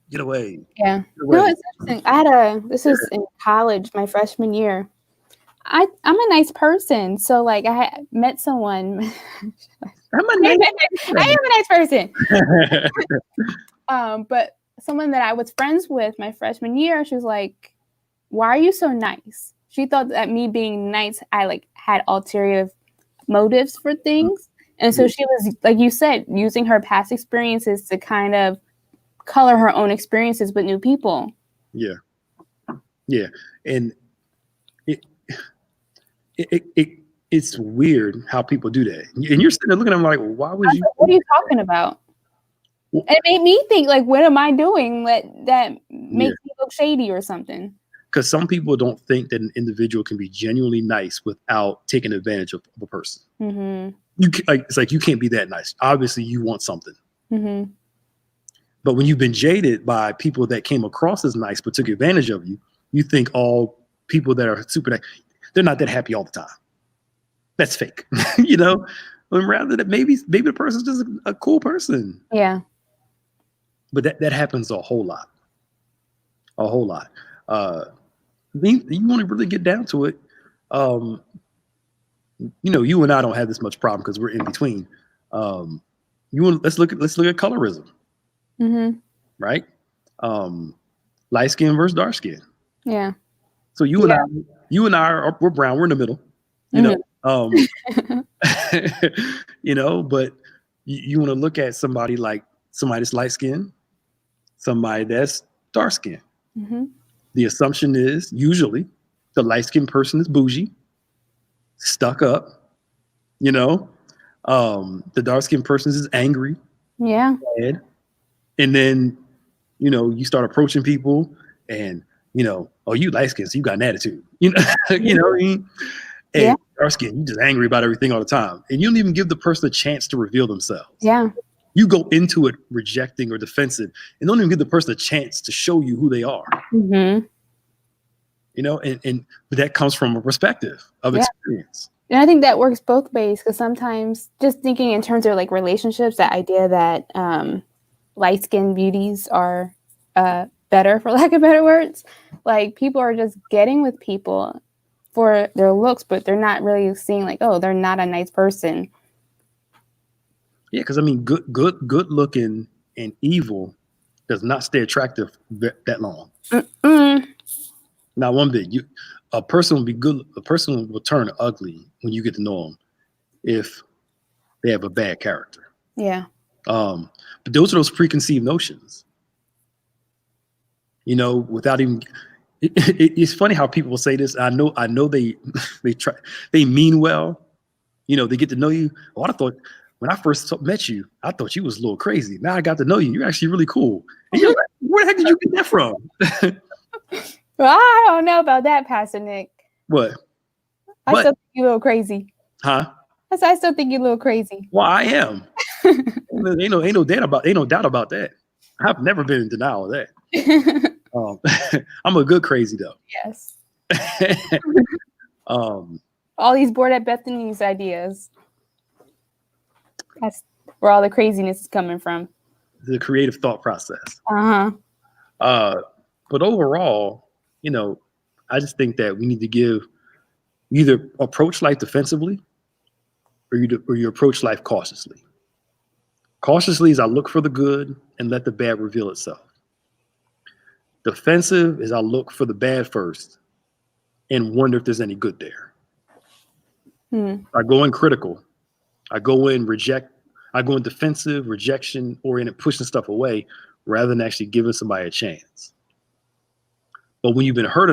S1: Get away.
S2: Yeah.
S1: Get away.
S2: No, it's interesting. This is in college, my freshman year. I'm a nice person. So like I met someone. I am a nice person. But someone that I was friends with my freshman year, she was like, why are you so nice? She thought that me being nice, I like had ulterior motives for things. And so she was, like you said, using her past experiences to kind of color her own experiences with new people.
S1: Yeah. Yeah. And it's weird how people do that. And you're sitting there looking at them like, well, why would you?
S2: What are you talking about? Well, it made me think, like, what am I doing that makes me look shady or something?
S1: Because some people don't think that an individual can be genuinely nice without taking advantage of a person.
S2: Mm-hmm.
S1: It's like you can't be that nice. Obviously, you want something.
S2: Mm-hmm.
S1: But when you've been jaded by people that came across as nice but took advantage of you, you think all people that are super nice, they're not that happy all the time. That's fake, you know. And rather that maybe the person's just a cool person.
S2: Yeah.
S1: But that happens a whole lot. A whole lot. You want to really get down to it. You know, you and I don't have this much problem because we're in between. Let's look at colorism.
S2: Mm-hmm.
S1: Right? Light skin versus dark skin.
S2: Yeah.
S1: So you and I we're brown. We're in the middle. You know. You know, but you want to look at somebody that's light skinned, somebody that's dark skinned.
S2: Mm-hmm.
S1: The assumption is usually the light skinned person is bougie, stuck up, you know. The dark skinned person is angry, bad. And then, you know, you start approaching people and, you know, oh, you light skinned, so you got an attitude, you know, you know what I mean? And dark skin, you just angry about everything all the time. And you don't even give the person a chance to reveal themselves.
S2: Yeah.
S1: You go into it rejecting or defensive and don't even give the person a chance to show you who they are.
S2: Mm-hmm.
S1: You know, and that comes from a perspective of experience.
S2: And I think that works both ways, because sometimes just thinking in terms of like relationships, that idea that light-skinned beauties are better, for lack of better words, like people are just getting with people for their looks, but they're not really seeing like, oh, they're not a nice person.
S1: Yeah, because I mean, good looking and evil does not stay attractive that long. Not one bit. A person will be good. A person will turn ugly when you get to know them if they have a bad character.
S2: Yeah.
S1: But those are those preconceived notions. You know, without even. It's funny how people will say this. I know they mean well. You know, they get to know you. Oh, I thought when I first met you, I thought you was a little crazy. Now I got to know you. You're actually really cool. And you're like, where the heck did you get that from?
S2: Well, I don't know about that, Pastor Nick.
S1: What?
S2: I still think you're a little crazy.
S1: Huh?
S2: I still think you're a little crazy.
S1: Well, I am. ain't no doubt about that. I've never been in denial of that. I'm a good crazy though.
S2: Yes. All these bored at Bethany's ideas. That's where all the craziness is coming from.
S1: The creative thought process.
S2: But
S1: overall, you know, I just think that we need to either approach life defensively or you approach life cautiously. Cautiously is I look for the good and let the bad reveal itself. Defensive is I look for the bad first and wonder if there's any good there. I go in critical. I go in defensive, rejection, oriented, pushing stuff away rather than actually giving somebody a chance. But when you've been hurt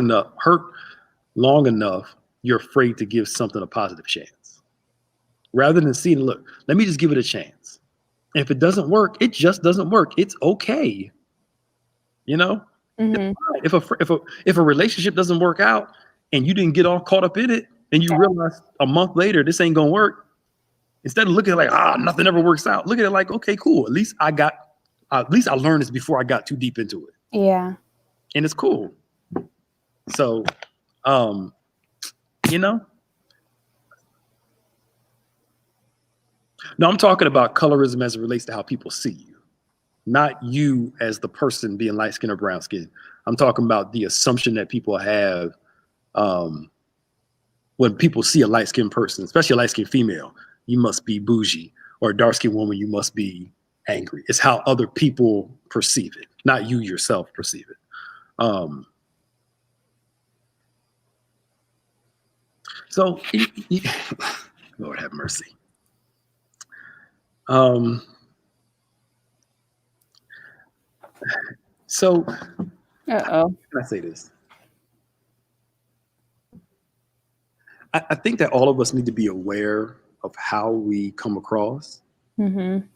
S1: long enough, you're afraid to give something a positive chance. Rather than seeing, look, let me just give it a chance. And if it doesn't work, it just doesn't work. It's okay. You know,
S2: Mm-hmm.
S1: if a relationship doesn't work out and you didn't get all caught up in it, and you realize a month later this ain't gonna work, instead of looking at it like, nothing ever works out, look at it like, okay, cool. At least I learned this before I got too deep into it.
S2: Yeah.
S1: And it's cool. So, you know, no, I'm talking about colorism as it relates to how people see you, not you as the person being light skin or brown skin. I'm talking about the assumption that people have when people see a light skinned person, especially a light skinned female, you must be bougie, or a dark skinned woman, you must be angry. It's how other people perceive it, not you yourself perceive it. So, Lord have mercy. So, how can I say this? I think that all of us need to be aware of how we come across.
S2: Mm-hmm.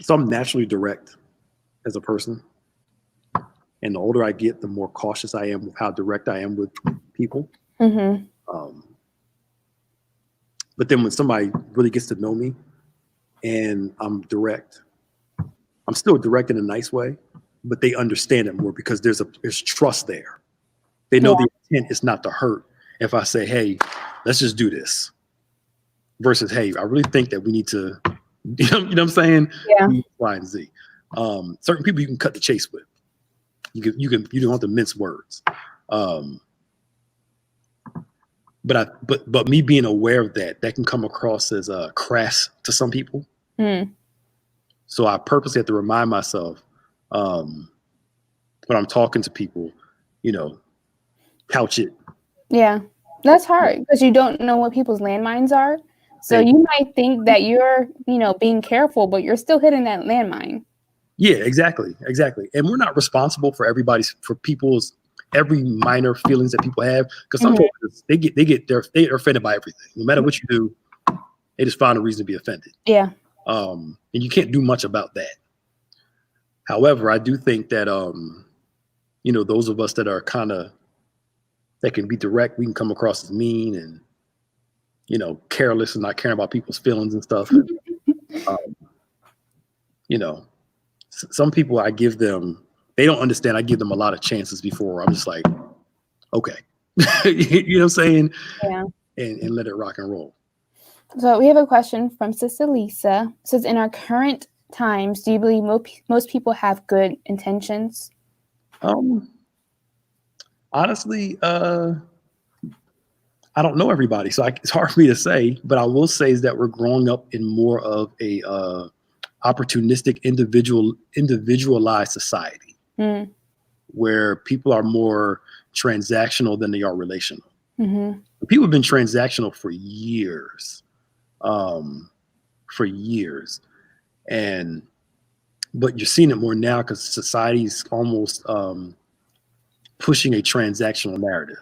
S1: So I'm naturally direct as a person. And the older I get, the more cautious I am with how direct I am with people.
S2: Mm-hmm.
S1: But then when somebody really gets to know me and I'm direct, I'm still direct in a nice way, but they understand it more because there's trust there. They know the intent is not to hurt. If I say, hey, let's just do this, versus, hey, I really think that we need to, you know what I'm saying?
S2: Yeah.
S1: Y and Z. Certain people you can cut the chase with. You don't have to mince words. But me being aware of that can come across as crass to some people.
S2: Mm.
S1: So I purposely have to remind myself when I'm talking to people, couch it.
S2: Yeah, that's hard because you don't know what people's landmines are. So you might think that you're, being careful, but you're still hitting that landmine.
S1: Yeah, exactly. And we're not responsible for every minor feelings that people have, because some people they're offended by everything. No matter what you do, they just find a reason to be offended.
S2: Yeah.
S1: And you can't do much about that. However, I do think that those of us that are that can be direct, we can come across as mean and careless and not caring about people's feelings and stuff. And, some people they don't understand. I give them a lot of chances before I'm just like, okay, you know what I'm saying?
S2: Yeah.
S1: And let it rock and roll.
S2: So we have a question from Sister Lisa. It says, in our current times, do you believe most people have good intentions?
S1: Honestly, I don't know everybody, so it's hard for me to say. But I will say is that we're growing up in more of a opportunistic, individualized society, where people are more transactional than they are relational.
S2: Mm-hmm.
S1: People have been transactional for years, but you're seeing it more now because society's almost pushing a transactional narrative.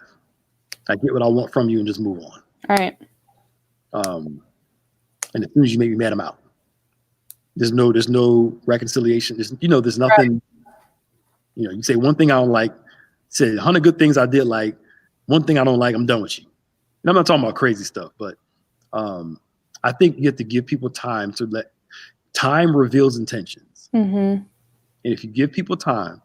S1: I get what I want from you and just move on.
S2: All right.
S1: And as soon as you make me mad, I'm out. There's no reconciliation. There's nothing. Right. You say one thing I don't like, say 100 good things I did like, one thing I don't like, I'm done with you. And I'm not talking about crazy stuff, but I think you have to give people time to time reveals intentions.
S2: Mm-hmm.
S1: And if you give people time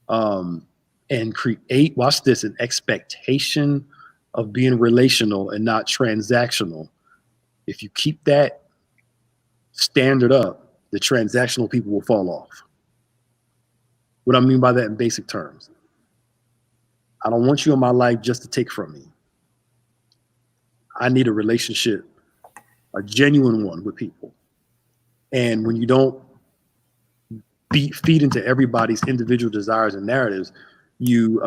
S1: and create, watch this, an expectation of being relational and not transactional, if you keep that standard up, the transactional people will fall off. What I mean by that in basic terms, I don't want you in my life just to take from me. I need a relationship, a genuine one with people. And when you don't feed into everybody's individual desires and narratives, you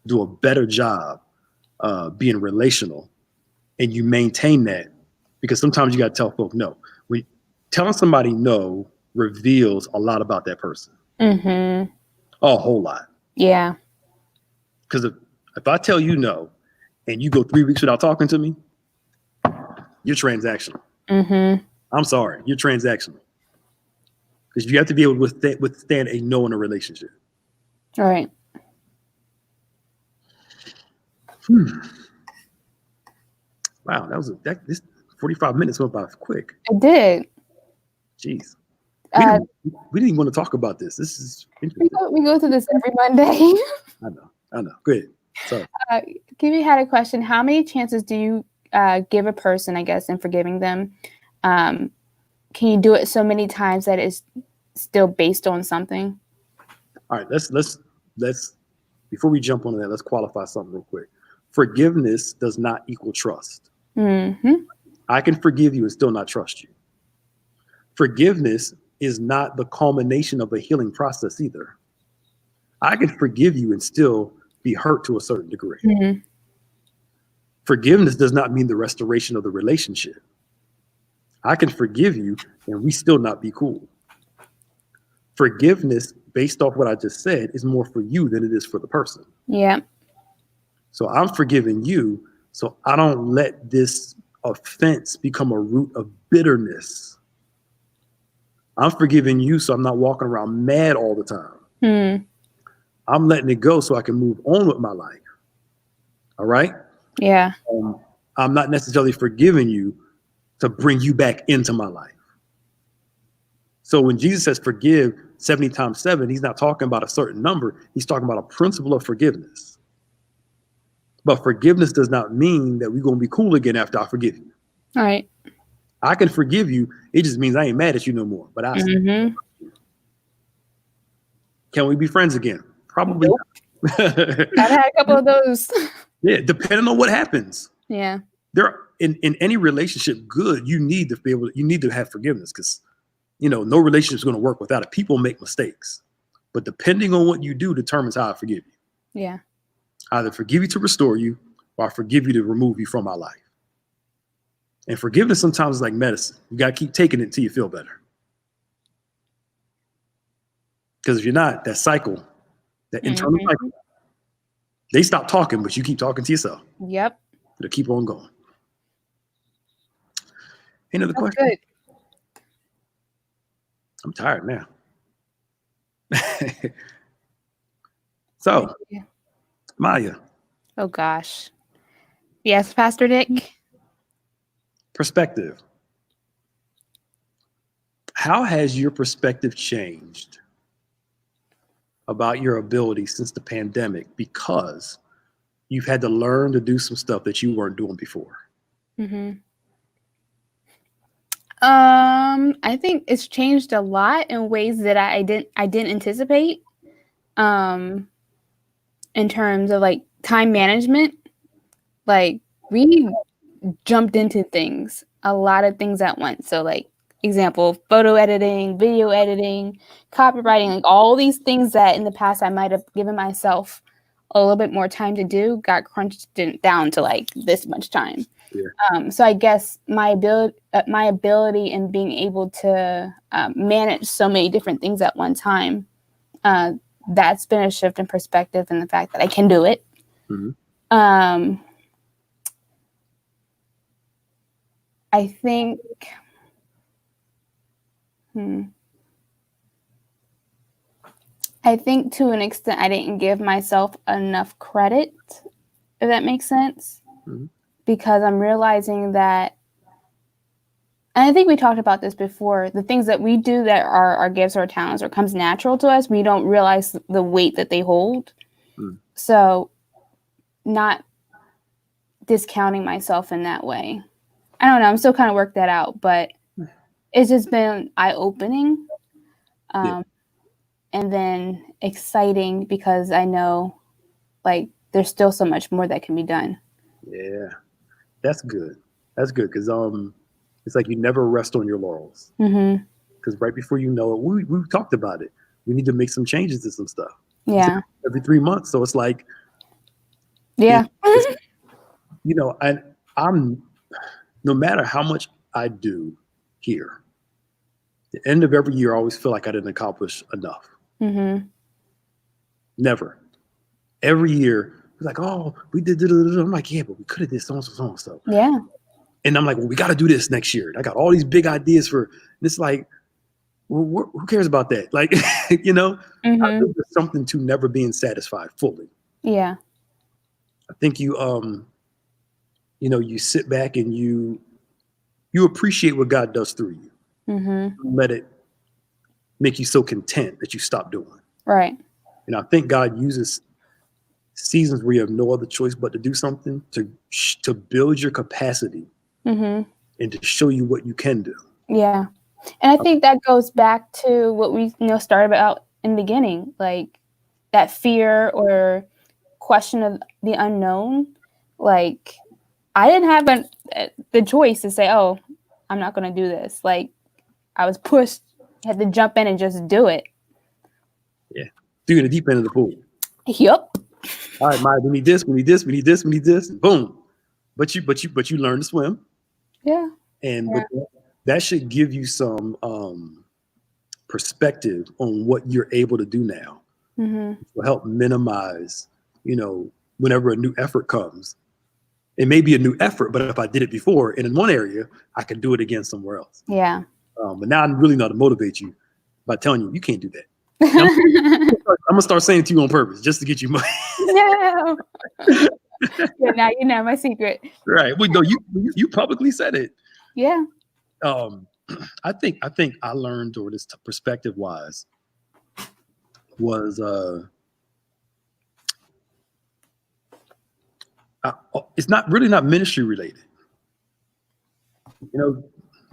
S1: do a better job being relational, and you maintain that, because sometimes you got to tell folk no. Telling somebody no reveals a lot about that person.
S2: Mm-hmm.
S1: A whole lot.
S2: Yeah.
S1: Because if I tell you no, and you go 3 weeks without talking to me, you're transactional.
S2: Mm-hmm.
S1: I'm sorry, you're transactional. Because you have to be able to withstand a no in a relationship.
S2: All right.
S1: Wow, this 45 minutes went by quick.
S2: It did.
S1: Jeez. We didn't even want to talk about this. This is interesting.
S2: We go through this every Monday.
S1: I know. Go ahead. So,
S2: Kiwi had a question. How many chances do you give a person, I guess, in forgiving them? Can you do it so many times that it's still based on something?
S1: All right, let's before we jump on that, let's qualify something real quick. Forgiveness does not equal trust.
S2: Mm-hmm.
S1: I can forgive you and still not trust you. Forgiveness is not the culmination of a healing process either. I can forgive you and still be hurt to a certain degree.
S2: Mm-hmm.
S1: Forgiveness does not mean the restoration of the relationship. I can forgive you and we still not be cool. Forgiveness, based off what I just said, is more for you than it is for the person.
S2: Yeah.
S1: So I'm forgiving you, so I don't let this offense become a root of bitterness. I'm forgiving you, so I'm not walking around mad all the time.
S2: Mm.
S1: I'm letting it go so I can move on with my life. All right?
S2: Yeah.
S1: I'm not necessarily forgiving you to bring you back into my life. So when Jesus says forgive 70 times 7, he's not talking about a certain number. He's talking about a principle of forgiveness. But forgiveness does not mean that we're going to be cool again after I forgive you.
S2: All right.
S1: I can forgive you. It just means I ain't mad at you no more. But
S2: Mm-hmm.
S1: Can we be friends again? Probably
S2: Nope.
S1: not.
S2: I've had a couple of those.
S1: Yeah, depending on what happens.
S2: Yeah.
S1: There in any relationship, good, you need to have forgiveness, because no relationship is going to work without it. People make mistakes. But depending on what you do determines how I forgive you.
S2: Yeah.
S1: I either forgive you to restore you, or I forgive you to remove you from my life. And forgiveness sometimes is like medicine. You got to keep taking it until you feel better. Because if you're not, that cycle, that internal cycle, they stop talking, but you keep talking to yourself.
S2: Yep.
S1: It'll keep on going. Another question?
S2: Good.
S1: I'm tired now. So, Maya.
S2: Oh, gosh. Yes, Pastor Dick?
S1: Perspective. How has your perspective changed about your ability since the pandemic, because you've had to learn to do some stuff that you weren't doing before?
S2: Mm-hmm. I think it's changed a lot in ways that I didn't anticipate. In terms of like time management, like we jumped into things, a lot of things at once. So like example, photo editing, video editing, copywriting, like all these things that in the past I might have given myself a little bit more time to do, got crunched down to like this much time. Yeah. So I guess my ability in being able to manage so many different things at one time, that's been a shift in perspective, and the fact that I can do it. Mm-hmm. I think to an extent I didn't give myself enough credit, if that makes sense. Mm-hmm. Because I'm realizing that, and I think we talked about this before, the things that we do that are our gifts or talents or comes natural to us, we don't realize the weight that they hold. Mm. So not discounting myself in that way. I don't know. I'm still kind of work that out, but it's just been eye-opening. And then exciting, because I know like there's still so much more that can be done.
S1: Yeah, that's good. That's good, because it's like you never rest on your laurels. Because right before you know it, we talked about it. We need to make some changes to some stuff.
S2: Yeah.
S1: Every 3 months. So it's like,
S2: yeah.
S1: I'm no matter how much I do here, the end of every year, I always feel like I didn't accomplish enough. Mm-hmm. Never. Every year, like, oh, we did. I'm like, yeah, but we could have did so and so.
S2: Yeah.
S1: And I'm like, well, we got to do this next year. And I got all these big ideas for. And it's like, well, who cares about that? Like, you know, I think there's something to never being satisfied fully.
S2: Yeah.
S1: I think you sit back and you appreciate what God does through you. Let it make you so content that you stop doing.
S2: Right.
S1: And I think God uses seasons where you have no other choice but to do something to build your capacity and to show you what you can do.
S2: Yeah. And I think that goes back to what we started about in the beginning, like that fear or question of the unknown. Like, I didn't have the choice to say, oh, I'm not going to do this. Like, I was pushed, had to jump in and just do it.
S1: Yeah. You're in the deep end of the pool.
S2: Yep.
S1: All right, Maya, we need this. Boom. But you learn to swim.
S2: Yeah.
S1: And that should give you some perspective on what you're able to do now. Will help minimize, whenever a new effort comes. It may be a new effort, but if I did it before and in one area, I can do it again somewhere else.
S2: Yeah.
S1: But now I'm really not to motivate you by telling you can't do that. I'm gonna start saying it to you on purpose just to get you money.
S2: No. Yeah, now you know my secret.
S1: Right. Well, no, you publicly said it.
S2: Yeah.
S1: I think I learned, or this perspective wise, was it's not ministry related.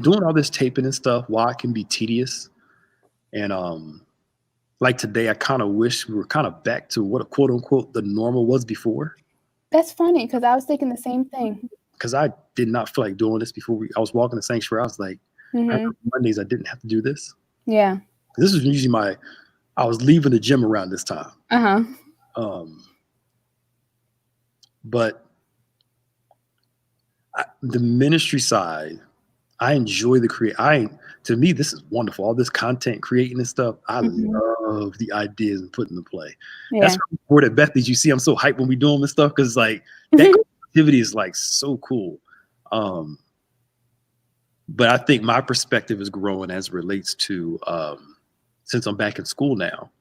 S1: Doing all this taping and stuff, while it can be tedious, and like today, I kind of wish we were kind of back to what a quote unquote the normal was before.
S2: That's funny because I was thinking the same thing.
S1: Because I did not feel like doing this before. I was walking the sanctuary. I was like, Mondays I didn't have to do this.
S2: Yeah.
S1: This was usually I was leaving the gym around this time. But the ministry side, I enjoy to me, this is wonderful. All this content creating and stuff. I love the ideas and putting them play. Yeah. That's where at Bethany's, you see, I'm so hyped when we do them and stuff. Cause like that activity is like so cool. But I think my perspective is growing as it relates to, since I'm back in school now,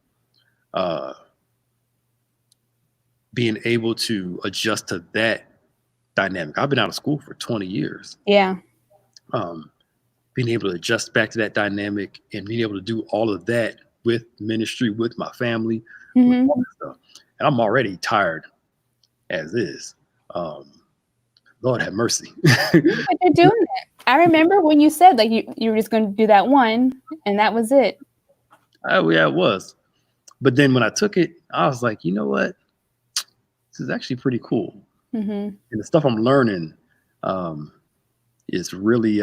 S1: being able to adjust to that dynamic. I've been out of school for 20 years.
S2: Yeah.
S1: Being able to adjust back to that dynamic and being able to do all of that with ministry, with my family, with all that stuff. And I'm already tired as is. Lord have mercy.
S2: But you're doing it. I remember when you said like you were just going to do that one and that was it.
S1: Oh yeah, it was. But then when I took it, I was like, you know what? This is actually pretty cool. And the stuff I'm learning is really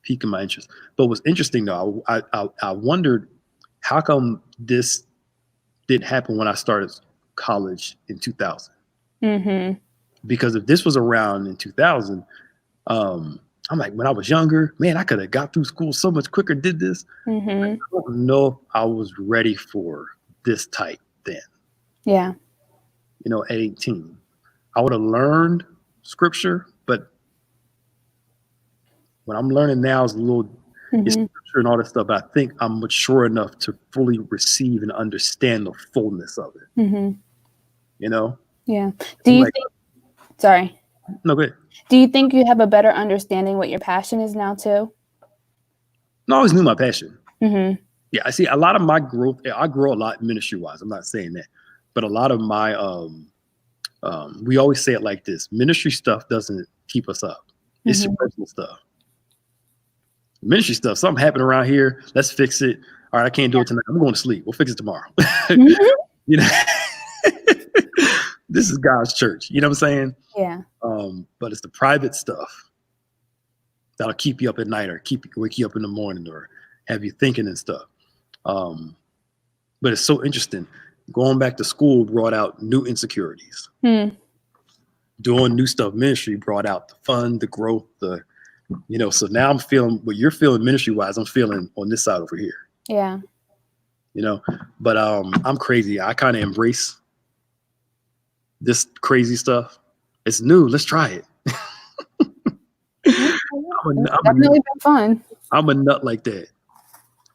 S1: piquing my interest. But what's interesting though, I wondered how come this didn't happen when I started college in 2000. Because if this was around in 2000, I'm like, when I was younger, man, I could have got through school so much quicker, did this. I don't know if I was ready for this type then.
S2: Yeah.
S1: At 18. I would have learned scripture, but what I'm learning now is a little it's scripture and all that stuff. But I think I'm mature enough to fully receive and understand the fullness of it.
S2: Yeah. Do you think? Sorry.
S1: No, go ahead.
S2: Do you think you have a better understanding what your passion is now too?
S1: I always knew my passion. Yeah, I see a lot of my growth. I grow a lot ministry wise. I'm not saying that, but a lot of my we always say it like this: ministry stuff doesn't keep us up. It's your personal stuff. Ministry stuff, something happened around here. Let's fix it. All right, I can't do it tonight. I'm going to sleep. We'll fix it tomorrow. This is God's church. You know what I'm saying?
S2: Yeah.
S1: But it's the private stuff that'll keep you up at night or wake you up in the morning or have you thinking and stuff. But it's so interesting. Going back to school brought out new insecurities. Doing new stuff ministry brought out the fun, the growth, so now I'm feeling what you're feeling ministry wise, I'm feeling on this side over here.
S2: Yeah.
S1: But I'm crazy. I kind of embrace this crazy stuff. It's new. Let's try it.
S2: Definitely been fun.
S1: I'm a nut like that.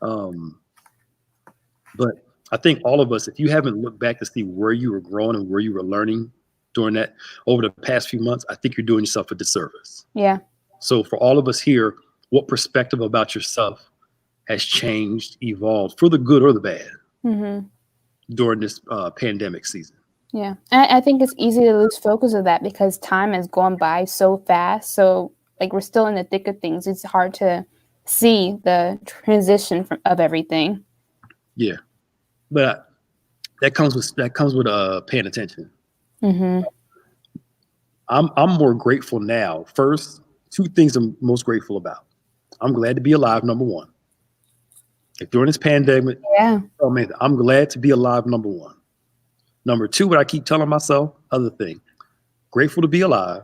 S1: But I think all of us, if you haven't looked back to see where you were growing and where you were learning during that over the past few months, I think you're doing yourself a disservice.
S2: Yeah.
S1: So for all of us here, what perspective about yourself has changed, evolved for the good or the bad during this pandemic season?
S2: Yeah. I think it's easy to lose focus of that because time has gone by so fast. So like we're still in the thick of things. It's hard to see the transition of everything.
S1: Yeah. But that comes with paying attention. I'm more grateful now. First, two things I'm most grateful about. I'm glad to be alive, number one. If during this pandemic, oh man, I'm glad to be alive, number one. Number two, what I keep telling myself, other thing, grateful to be alive.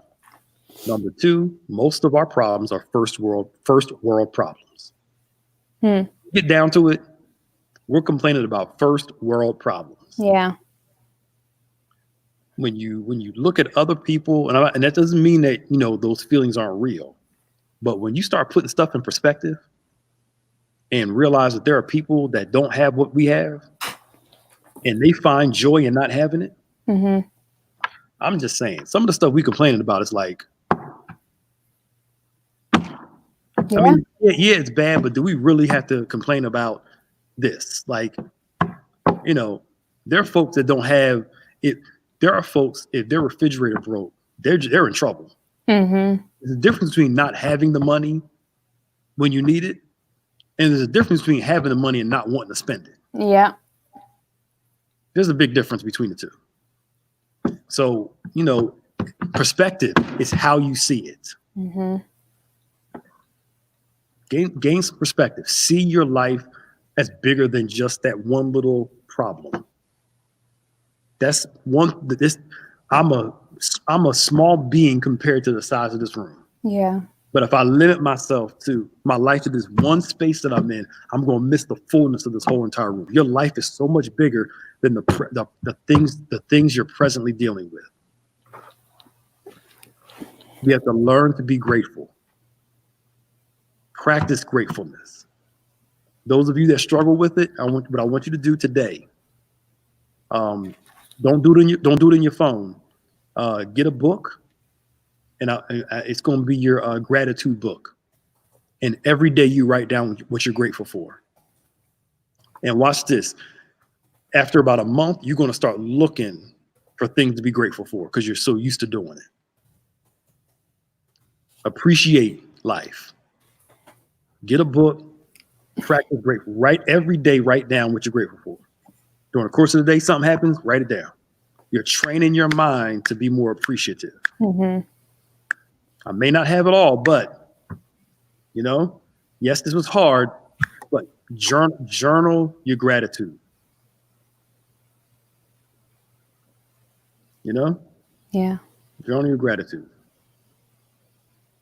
S1: Number two, most of our problems are first world problems. Get down to it, we're complaining about first world problems.
S2: Yeah.
S1: When you look at other people, and that doesn't mean that those feelings aren't real, but when you start putting stuff in perspective and realize that there are people that don't have what we have, and they find joy in not having it. I'm just saying, some of the stuff we complaining about is like, I mean, yeah, it's bad, but do we really have to complain about this? Like, there are folks that don't have it. There are folks, if their refrigerator broke, they're in trouble. There's a difference between not having the money when you need it, and there's a difference between having the money and not wanting to spend it.
S2: Yeah.
S1: There's a big difference between the two. So, perspective is how you see it. Gain some perspective. See your life as bigger than just that one little problem. That's one. I'm a small being compared to the size of this room.
S2: Yeah.
S1: But if I limit myself to my life to this one space that I'm in, I'm going to miss the fullness of this whole entire room. Your life is so much bigger than the things you're presently dealing with. We have to learn to be grateful. Practice gratefulness. Those of you that struggle with it, what I want you to do today. Don't do it in your phone. Get a book, and it's going to be your gratitude book. And every day you write down what you're grateful for. And watch this. After about a month, you're going to start looking for things to be grateful for because you're so used to doing it. Appreciate life. Get a book. Practice grateful. Every day, write down what you're grateful for. During the course of the day, something happens, write it down. You're training your mind to be more appreciative. I may not have it all, but yes, this was hard, but journal your gratitude.
S2: Yeah.
S1: Journal your gratitude.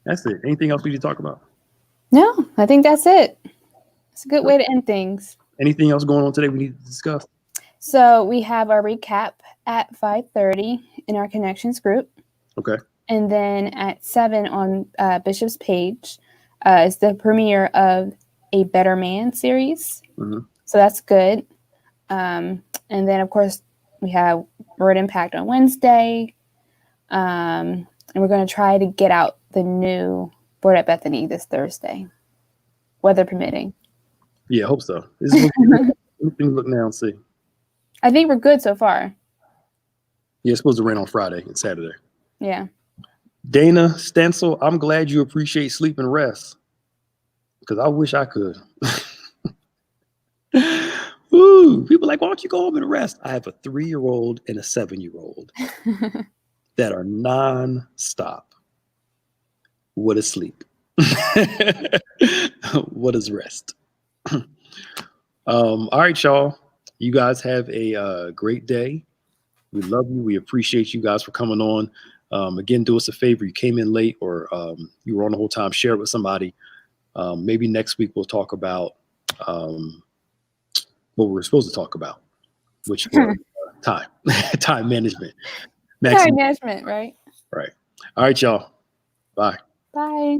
S1: That's it. Anything else we need to talk about?
S2: No, I think that's it. It's a good way to end things.
S1: Anything else going on today we need to discuss?
S2: So we have our recap at 5:30 in our connections group.
S1: Okay.
S2: And then at 7 on Bishop's page is the premiere of A Better Man series. So that's good. And then, of course, we have Word Impact on Wednesday. And we're going to try to get out the new Board at Bethany this Thursday, weather permitting.
S1: Yeah, I hope so. Let me look now and see.
S2: I think we're good so far.
S1: Yeah, it's supposed to rain on Friday and Saturday.
S2: Yeah.
S1: Dana Stencil, I'm glad you appreciate sleep and rest because I wish I could. Ooh, people are like, why don't you go home and rest? I have a 3-year-old and a 7-year-old that are non-stop. What is sleep? What is rest? All right, y'all. You guys have a great day. We love you. We appreciate you guys for coming on. Again, do us a favor. You came in late or you were on the whole time. Share it with somebody. Maybe next week we'll talk about what we were supposed to talk about, which was time management.
S2: Time management, right?
S1: Right. All right, y'all. Bye.
S2: Bye.